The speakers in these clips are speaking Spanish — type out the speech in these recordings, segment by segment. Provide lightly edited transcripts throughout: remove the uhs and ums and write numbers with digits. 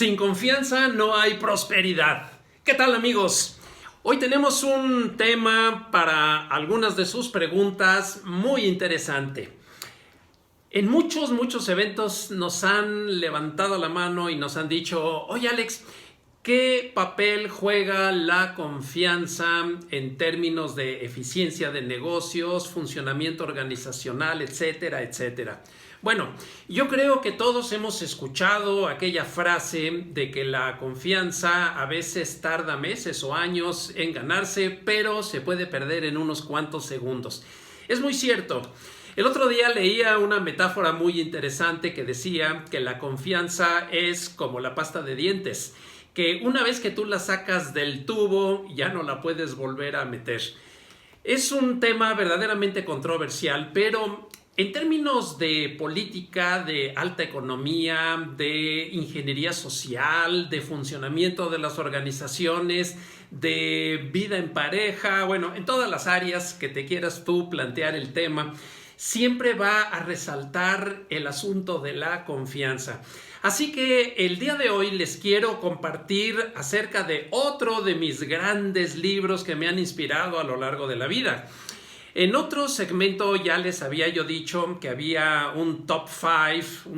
Sin confianza no hay prosperidad. ¿Qué tal, amigos? Hoy tenemos un tema para algunas de sus preguntas muy interesante. En muchos eventos nos han levantado la mano y nos han dicho: oye, Alex, ¿qué papel juega la confianza en términos de eficiencia de negocios, funcionamiento organizacional, etcétera, etcétera? Bueno, yo creo que todos hemos escuchado aquella frase de que la confianza a veces tarda meses o años en ganarse, pero se puede perder en unos cuantos segundos. Es muy cierto. El otro día leía una metáfora muy interesante que decía que la confianza es como la pasta de dientes, que una vez que tú la sacas del tubo ya no la puedes volver a meter. Es un tema verdaderamente controversial, pero en términos de política, de alta economía, de ingeniería social, de funcionamiento de las organizaciones, de vida en pareja, bueno, en todas las áreas que te quieras tú plantear el tema, siempre va a resaltar el asunto de la confianza. Así que el día de hoy les quiero compartir acerca de otro de mis grandes libros que me han inspirado a lo largo de la vida. En otro segmento ya les había yo dicho que había un top 5,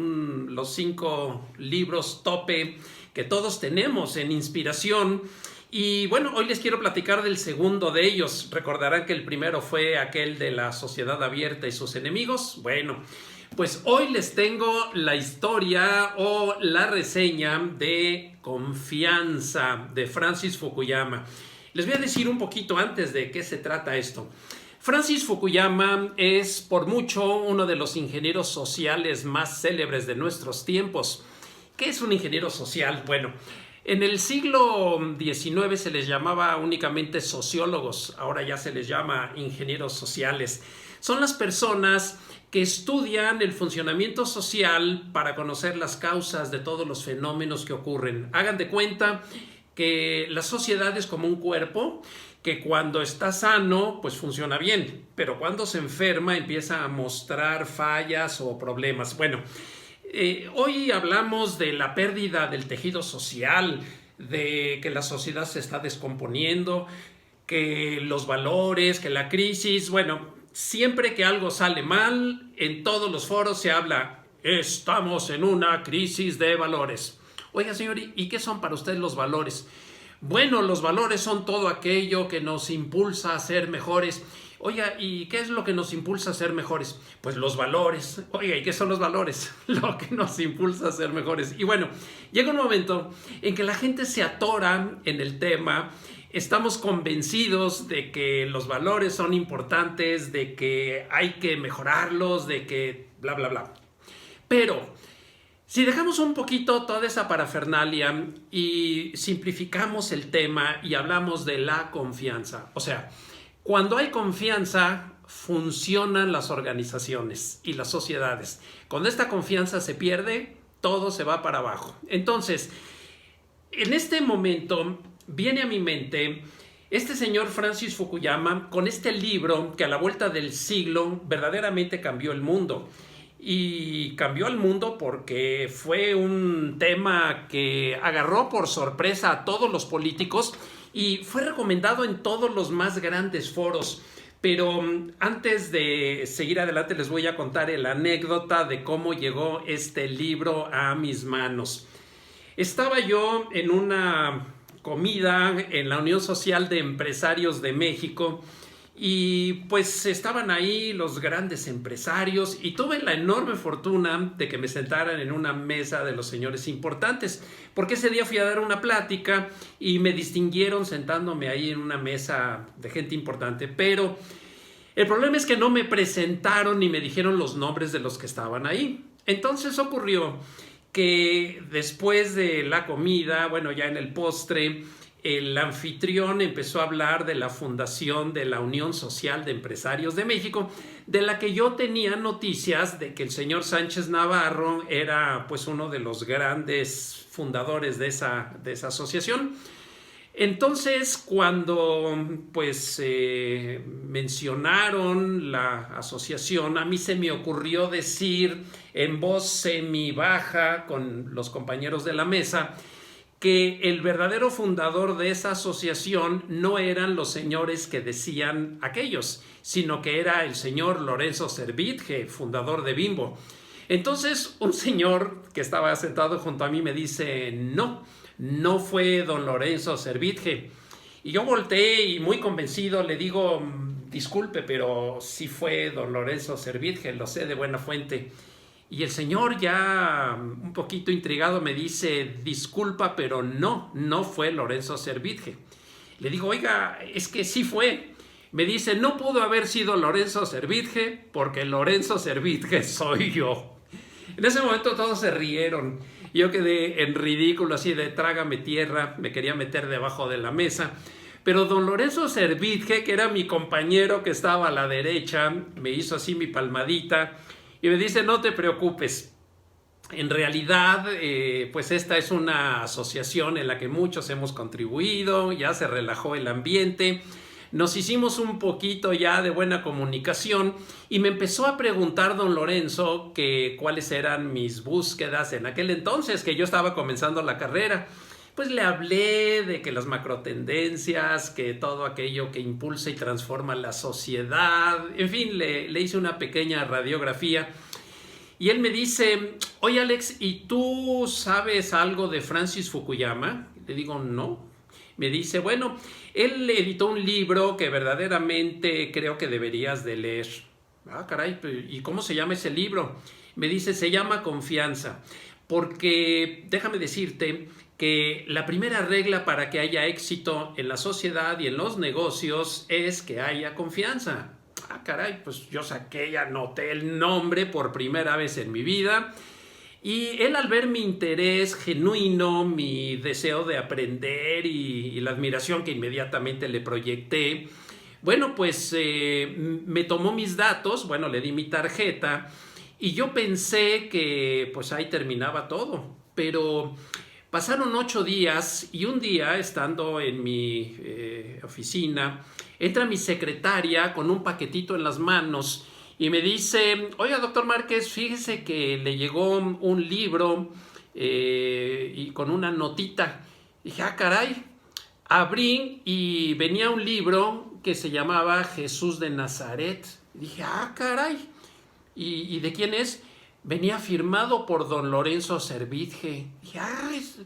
los 5 libros tope que todos tenemos en inspiración. Y bueno, hoy les quiero platicar del segundo de ellos. Recordarán que el primero fue aquel de La Sociedad Abierta y sus enemigos. Bueno, pues hoy les tengo la historia o la reseña de Confianza de Francis Fukuyama. Les voy a decir un poquito antes de qué se trata esto. Francis Fukuyama es por mucho uno de los ingenieros sociales más célebres de nuestros tiempos. ¿Qué es un ingeniero social? Bueno, en el siglo XIX se les llamaba únicamente sociólogos, ahora ya se les llama ingenieros sociales. Son las personas que estudian el funcionamiento social para conocer las causas de todos los fenómenos que ocurren. Hagan de cuenta que la sociedad es como un cuerpo que cuando está sano, pues funciona bien, pero cuando se enferma empieza a mostrar fallas o problemas. Bueno, hoy hablamos de la pérdida del tejido social, de que la sociedad se está descomponiendo, que los valores, que la crisis. Bueno, siempre que algo sale mal, en todos los foros se habla: estamos en una crisis de valores. Oiga, señor, ¿y qué son para usted los valores? Bueno, los valores son todo aquello que nos impulsa a ser mejores. Oiga, ¿y qué es lo que nos impulsa a ser mejores? Pues los valores. Oiga, ¿y qué son los valores? Lo que nos impulsa a ser mejores. Y bueno, llega un momento en que la gente se atora en el tema. Estamos convencidos de que los valores son importantes, de que hay que mejorarlos, de que bla, bla, bla. Pero si dejamos un poquito toda esa parafernalia y simplificamos el tema y hablamos de la confianza, o sea, cuando hay confianza funcionan las organizaciones y las sociedades. Cuando esta confianza se pierde, todo se va para abajo. Entonces, en este momento viene a mi mente este señor Francis Fukuyama con este libro que a la vuelta del siglo verdaderamente cambió el mundo. Y cambió el mundo porque fue un tema que agarró por sorpresa a todos los políticos y fue recomendado en todos los más grandes foros. Pero antes de seguir adelante les voy a contar la anécdota de cómo llegó este libro a mis manos. Estaba yo en una comida en la Unión Social de Empresarios de México y pues estaban ahí los grandes empresarios y tuve la enorme fortuna de que me sentaran en una mesa de los señores importantes, porque ese día fui a dar una plática y me distinguieron sentándome ahí en una mesa de gente importante, pero el problema es que no me presentaron ni me dijeron los nombres de los que estaban ahí. Entonces ocurrió que después de la comida, bueno, ya en el postre, el anfitrión empezó a hablar de la fundación de la Unión Social de Empresarios de México, de la que yo tenía noticias de que el señor Sánchez Navarro era pues uno de los grandes fundadores de esa asociación. Entonces, cuando pues mencionaron la asociación, a mí se me ocurrió decir en voz semi baja con los compañeros de la mesa que el verdadero fundador de esa asociación no eran los señores que decían aquellos, sino que era el señor Lorenzo Servitje, fundador de Bimbo. Entonces un señor que estaba sentado junto a mí me dice, no fue don Lorenzo Servitje. Y yo volteé y muy convencido le digo, disculpe, pero sí fue don Lorenzo Servitje, lo sé de buena fuente. Y el señor, ya un poquito intrigado, me dice, disculpa, pero no fue Lorenzo Servitje. Le digo, oiga, es que sí fue. Me dice, no pudo haber sido Lorenzo Servitje porque Lorenzo Servitje soy yo. En ese momento todos se rieron. Yo quedé en ridículo, así de trágame tierra, me quería meter debajo de la mesa. Pero don Lorenzo Servitje, que era mi compañero que estaba a la derecha, me hizo así mi palmadita y me dice, no te preocupes. En realidad, pues esta es una asociación en la que muchos hemos contribuido, ya se relajó el ambiente. Nos hicimos un poquito ya de buena comunicación y me empezó a preguntar don Lorenzo que cuáles eran mis búsquedas en aquel entonces, que yo estaba comenzando la carrera. Pues le hablé de que las macrotendencias, que todo aquello que impulsa y transforma la sociedad, en fin, le hice una pequeña radiografía. Y él me dice, oye Alex, ¿y tú sabes algo de Francis Fukuyama? Le digo, no. Me dice, bueno, él editó un libro que verdaderamente creo que deberías de leer. Ah, caray, ¿y cómo se llama ese libro? Me dice, se llama Confianza, porque déjame decirte que la primera regla para que haya éxito en la sociedad y en los negocios es que haya confianza. Ah, caray, pues yo saqué y anoté el nombre por primera vez en mi vida. Y él, al ver mi interés genuino, mi deseo de aprender y la admiración que inmediatamente le proyecté, bueno, pues me tomó mis datos, bueno, le di mi tarjeta y yo pensé que pues ahí terminaba todo. Pero pasaron 8 días y un día, estando en mi oficina, entra mi secretaria con un paquetito en las manos y me dice, oiga, doctor Márquez, fíjese que le llegó un libro y con una notita. Dije, ah, caray. Abrí y venía un libro que se llamaba Jesús de Nazaret. Dije, ah, caray. ¿Y de quién es? Venía firmado por don Lorenzo Servitje. Dije, ah, es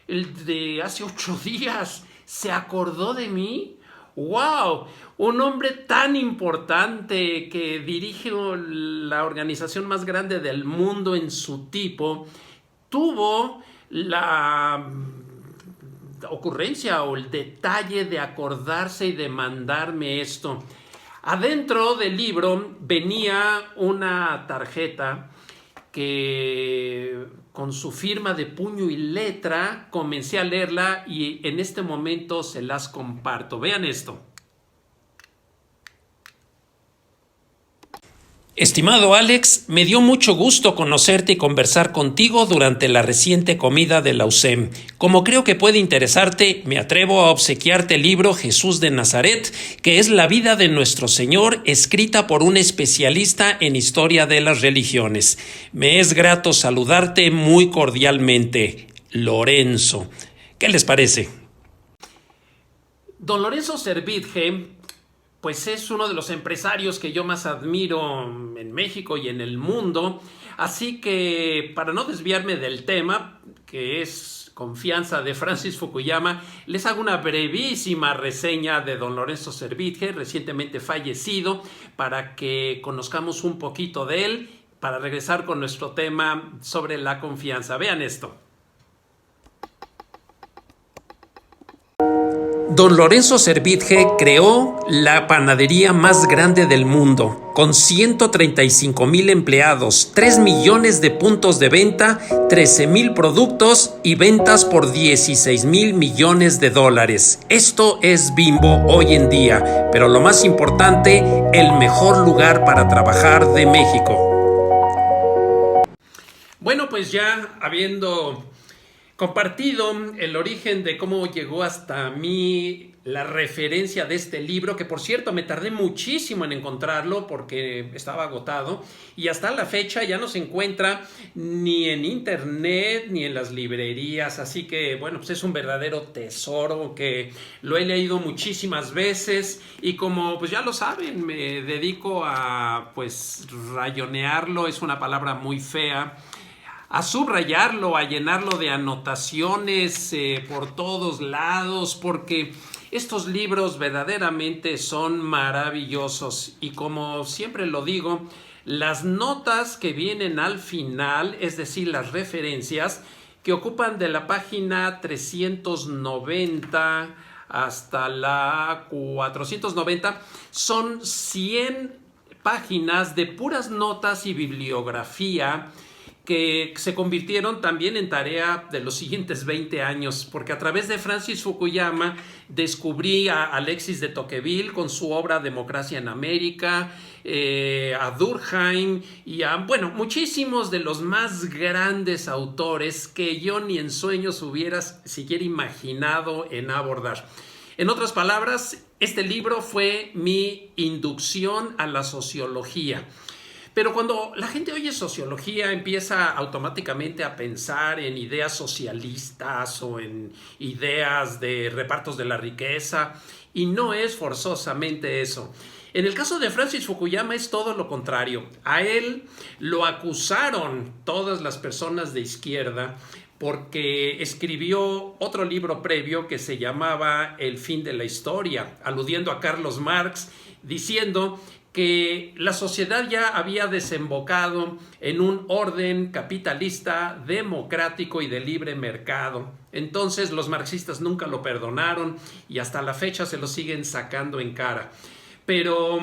el de hace 8 días. ¿Se acordó de mí? ¡Wow! Un hombre tan importante que dirige la organización más grande del mundo en su tipo, tuvo la ocurrencia o el detalle de acordarse y de mandarme esto. Adentro del libro venía una tarjeta que con su firma de puño y letra comencé a leerla y en este momento se las comparto. Vean esto. Estimado Alex, me dio mucho gusto conocerte y conversar contigo durante la reciente comida de la USEM. Como creo que puede interesarte, me atrevo a obsequiarte el libro Jesús de Nazaret, que es la vida de nuestro Señor, escrita por un especialista en historia de las religiones. Me es grato saludarte muy cordialmente, Lorenzo. ¿Qué les parece? Don Lorenzo Servitje, pues es uno de los empresarios que yo más admiro en México y en el mundo. Así que, para no desviarme del tema, que es Confianza de Francis Fukuyama, les hago una brevísima reseña de don Lorenzo Servitje, recientemente fallecido, para que conozcamos un poquito de él, para regresar con nuestro tema sobre la confianza. Vean esto. Don Lorenzo Servitje creó la panadería más grande del mundo, con 135,000 empleados, 3 millones de puntos de venta, 13,000 productos y ventas por 16,000 millones de dólares. Esto es Bimbo hoy en día, pero lo más importante, el mejor lugar para trabajar de México. Bueno, pues ya habiendo compartido el origen de cómo llegó hasta mí la referencia de este libro, que por cierto me tardé muchísimo en encontrarlo porque estaba agotado y hasta la fecha ya no se encuentra ni en internet ni en las librerías, así que bueno, pues es un verdadero tesoro que lo he leído muchísimas veces y como pues ya lo saben, me dedico a pues rayonearlo, es una palabra muy fea, a subrayarlo, a llenarlo de anotaciones por todos lados, porque estos libros verdaderamente son maravillosos y como siempre lo digo, las notas que vienen al final, es decir, las referencias que ocupan de la página 390 hasta la 490, son 100 páginas de puras notas y bibliografía que se convirtieron también en tarea de los siguientes 20 años, porque a través de Francis Fukuyama descubrí a Alexis de Tocqueville con su obra Democracia en América, a Durkheim y a, bueno, muchísimos de los más grandes autores que yo ni en sueños hubiera siquiera imaginado en abordar. En otras palabras, este libro fue mi inducción a la sociología. Pero cuando la gente oye sociología empieza automáticamente a pensar en ideas socialistas o en ideas de repartos de la riqueza y no es forzosamente eso. En el caso de Francis Fukuyama es todo lo contrario. A él lo acusaron todas las personas de izquierda porque escribió otro libro previo que se llamaba El fin de la historia, aludiendo a Carlos Marx, diciendo que la sociedad ya había desembocado en un orden capitalista, democrático y de libre mercado. Entonces los marxistas nunca lo perdonaron y hasta la fecha se lo siguen sacando en cara. Pero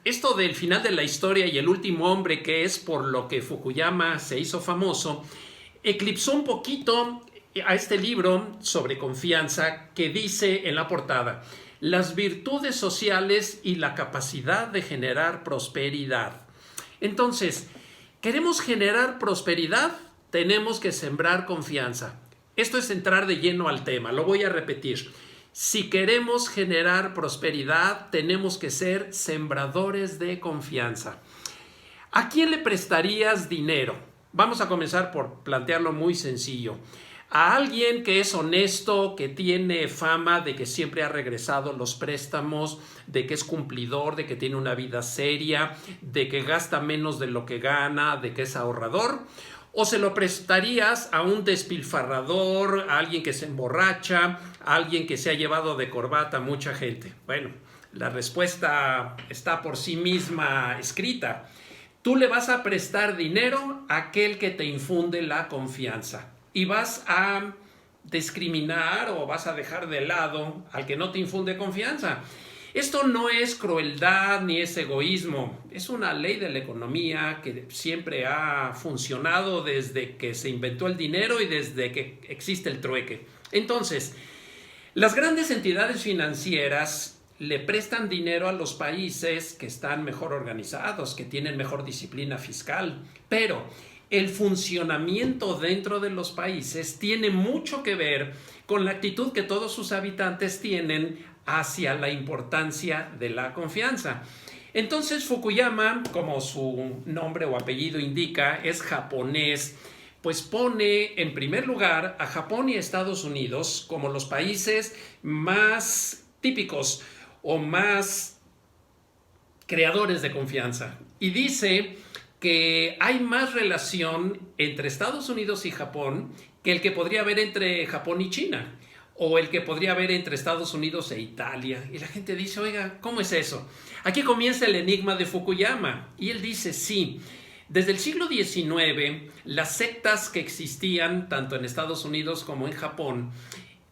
esto del final de la historia y el último hombre, que es por lo que Fukuyama se hizo famoso, eclipsó un poquito a este libro sobre confianza que dice en la portada: las virtudes sociales y la capacidad de generar prosperidad. Entonces, ¿queremos generar prosperidad? Tenemos que sembrar confianza. Esto es entrar de lleno al tema, lo voy a repetir. Si queremos generar prosperidad, tenemos que ser sembradores de confianza. ¿A quién le prestarías dinero? Vamos a comenzar por plantearlo muy sencillo. A alguien que es honesto, que tiene fama de que siempre ha regresado los préstamos, de que es cumplidor, de que tiene una vida seria, de que gasta menos de lo que gana, de que es ahorrador. ¿O se lo prestarías a un despilfarrador, a alguien que se emborracha, a alguien que se ha llevado de corbata a mucha gente? Bueno, la respuesta está por sí misma escrita. Tú le vas a prestar dinero a aquel que te infunde la confianza. Y vas a discriminar o vas a dejar de lado al que no te infunde confianza. Esto no es crueldad ni es egoísmo. Es una ley de la economía que siempre ha funcionado desde que se inventó el dinero y desde que existe el trueque. Entonces, las grandes entidades financieras le prestan dinero a los países que están mejor organizados, que tienen mejor disciplina fiscal, pero el funcionamiento dentro de los países tiene mucho que ver con la actitud que todos sus habitantes tienen hacia la importancia de la confianza. Entonces Fukuyama, como su nombre o apellido indica, es japonés, pues pone en primer lugar a Japón y Estados Unidos como los países más típicos o más creadores de confianza. Y dice que hay más relación entre Estados Unidos y Japón que el que podría haber entre Japón y China, o el que podría haber entre Estados Unidos e Italia. Y la gente dice, oiga, ¿cómo es eso? Aquí comienza el enigma de Fukuyama. Y él dice, sí, desde el siglo XIX, las sectas que existían tanto en Estados Unidos como en Japón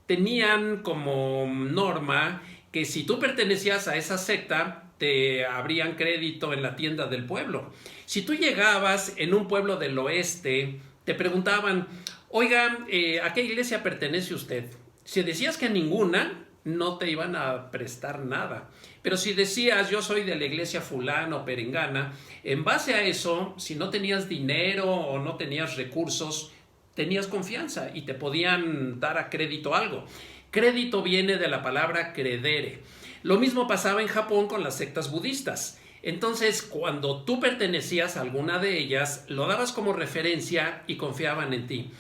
tenían como norma que si tú pertenecías a esa secta, te abrían crédito en la tienda del pueblo. Si tú llegabas en un pueblo del oeste, te preguntaban, oiga, ¿a qué iglesia pertenece usted? Si decías que a ninguna, no te iban a prestar nada. Pero si decías, yo soy de la iglesia fulana o perengana, en base a eso, si no tenías dinero o no tenías recursos, tenías confianza y te podían dar a crédito algo. Crédito viene de la palabra credere. Lo mismo pasaba en Japón con las sectas budistas. Entonces, cuando tú pertenecías a alguna de ellas, lo dabas como referencia y confiaban en ti.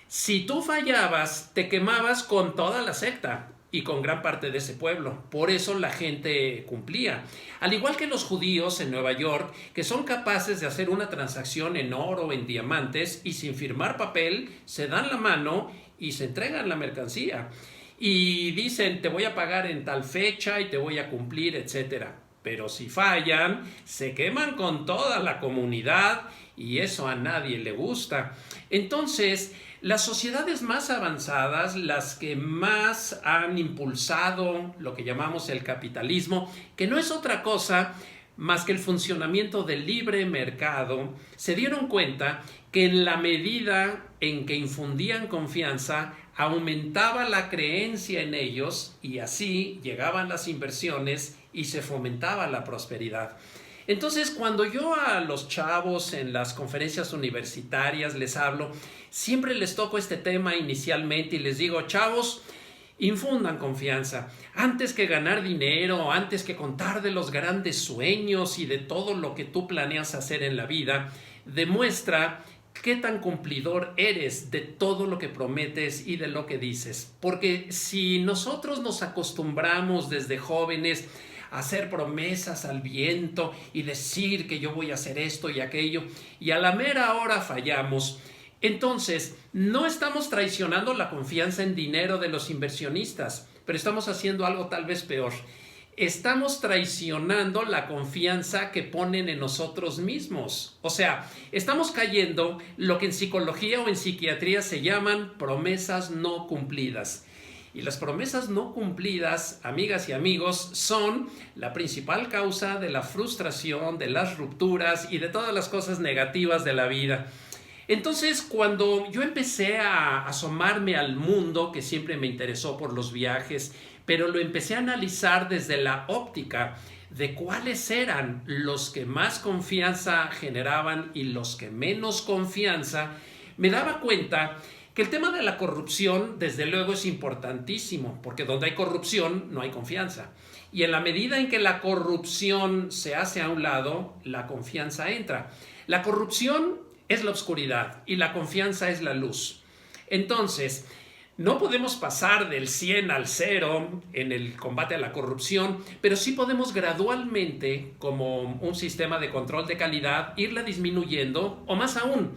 Si tú fallabas, te quemabas con toda la secta y con gran parte de ese pueblo. Por eso la gente cumplía. Al igual que los judíos en Nueva York, que son capaces de hacer una transacción en oro o en diamantes y sin firmar papel, se dan la mano y se entregan la mercancía. Y dicen, te voy a pagar en tal fecha y te voy a cumplir, etcétera. Pero si fallan, se queman con toda la comunidad y eso a nadie le gusta. Entonces, las sociedades más avanzadas, las que más han impulsado lo que llamamos el capitalismo, que no es otra cosa más que el funcionamiento del libre mercado, se dieron cuenta que en la medida en que infundían confianza, aumentaba la creencia en ellos y así llegaban las inversiones y se fomentaba la prosperidad. Entonces, cuando yo a los chavos en las conferencias universitarias les hablo, siempre les toco este tema inicialmente y les digo, chavos, infundan confianza. Antes que ganar dinero, antes que contar de los grandes sueños y de todo lo que tú planeas hacer en la vida, demuestra qué tan cumplidor eres de todo lo que prometes y de lo que dices. Porque si nosotros nos acostumbramos desde jóvenes a hacer promesas al viento y decir que yo voy a hacer esto y aquello, y a la mera hora fallamos, entonces no estamos traicionando la confianza en dinero de los inversionistas, pero estamos haciendo algo tal vez peor. Estamos traicionando la confianza que ponen en nosotros mismos. O sea, estamos cayendo lo que en psicología o en psiquiatría se llaman promesas no cumplidas. Y las promesas no cumplidas, amigas y amigos, son la principal causa de la frustración, de las rupturas y de todas las cosas negativas de la vida. Entonces, cuando yo empecé a asomarme al mundo, que siempre me interesó por los viajes, pero lo empecé a analizar desde la óptica de cuáles eran los que más confianza generaban y los que menos confianza, me daba cuenta que el tema de la corrupción, desde luego, es importantísimo, porque donde hay corrupción no hay confianza. Y en la medida en que la corrupción se hace a un lado, la confianza entra. La corrupción es la oscuridad y la confianza es la luz. Entonces, no podemos pasar del 100 al 0 en el combate a la corrupción, pero sí podemos gradualmente, como un sistema de control de calidad, irla disminuyendo, o más aún,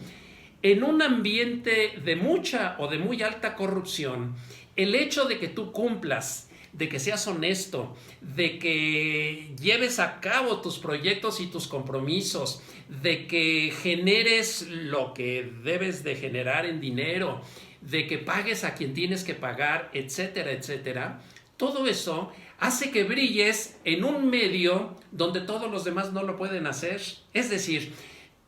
en un ambiente de mucha o de muy alta corrupción, el hecho de que tú cumplas, de que seas honesto, de que lleves a cabo tus proyectos y tus compromisos, de que generes lo que debes de generar en dinero, de que pagues a quien tienes que pagar, etcétera, etcétera. Todo eso hace que brilles en un medio donde todos los demás no lo pueden hacer. Es decir,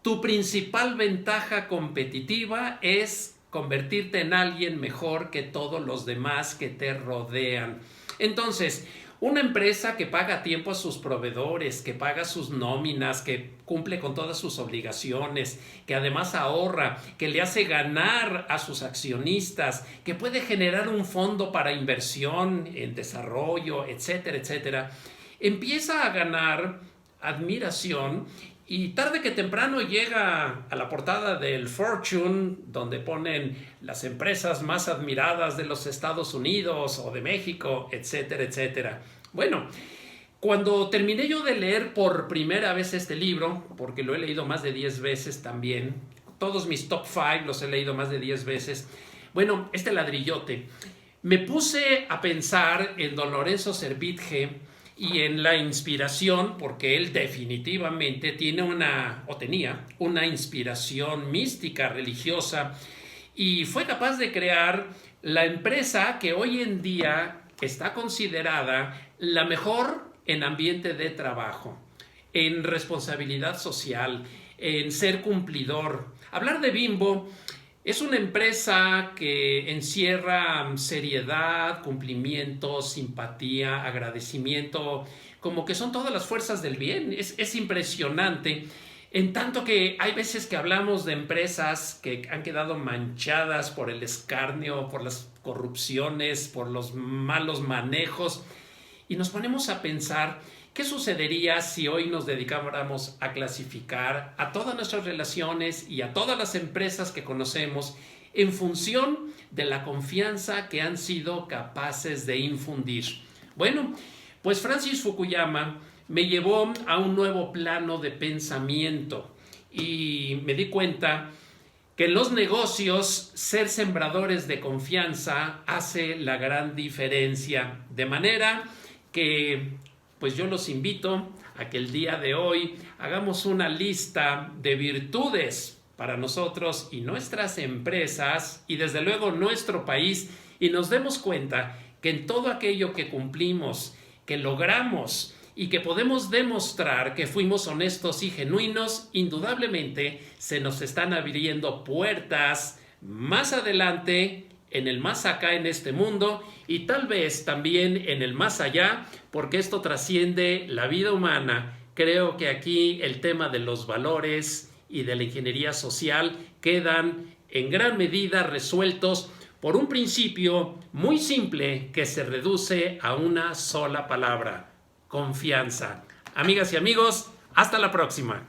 tu principal ventaja competitiva es convertirte en alguien mejor que todos los demás que te rodean. Entonces, una empresa que paga a tiempo a sus proveedores, que paga sus nóminas, que cumple con todas sus obligaciones, que además ahorra, que le hace ganar a sus accionistas, que puede generar un fondo para inversión en desarrollo, etcétera, etcétera, empieza a ganar admiración. Y tarde que temprano llega a la portada del Fortune, donde ponen las empresas más admiradas de los Estados Unidos o de México, etcétera, etcétera. Bueno, cuando terminé yo de leer por primera vez este libro, porque lo he leído más de 10 veces también, todos mis top 5 los he leído más de 10 veces, bueno, este ladrillote, me puse a pensar en don Lorenzo Servitje y en la inspiración, porque él definitivamente tenía una inspiración mística, religiosa, y fue capaz de crear la empresa que hoy en día está considerada la mejor en ambiente de trabajo, en responsabilidad social, en ser cumplidor. Hablar de Bimbo es una empresa que encierra seriedad, cumplimiento, simpatía, agradecimiento, como que son todas las fuerzas del bien. Es impresionante. En tanto que hay veces que hablamos de empresas que han quedado manchadas por el escarnio, por las corrupciones, por los malos manejos, y nos ponemos a pensar qué sucedería si hoy nos dedicáramos a clasificar a todas nuestras relaciones y a todas las empresas que conocemos en función de la confianza que han sido capaces de infundir. Bueno, pues Francis Fukuyama me llevó a un nuevo plano de pensamiento y me di cuenta que en los negocios ser sembradores de confianza hace la gran diferencia. De manera que pues yo los invito a que el día de hoy hagamos una lista de virtudes para nosotros y nuestras empresas y desde luego nuestro país, y nos demos cuenta que en todo aquello que cumplimos, que logramos y que podemos demostrar que fuimos honestos y genuinos, indudablemente se nos están abriendo puertas más adelante, en el más acá en este mundo, y tal vez también en el más allá, porque esto trasciende la vida humana. Creo que aquí el tema de los valores y de la ingeniería social quedan en gran medida resueltos por un principio muy simple que se reduce a una sola palabra: confianza. Amigas y amigos, hasta la próxima.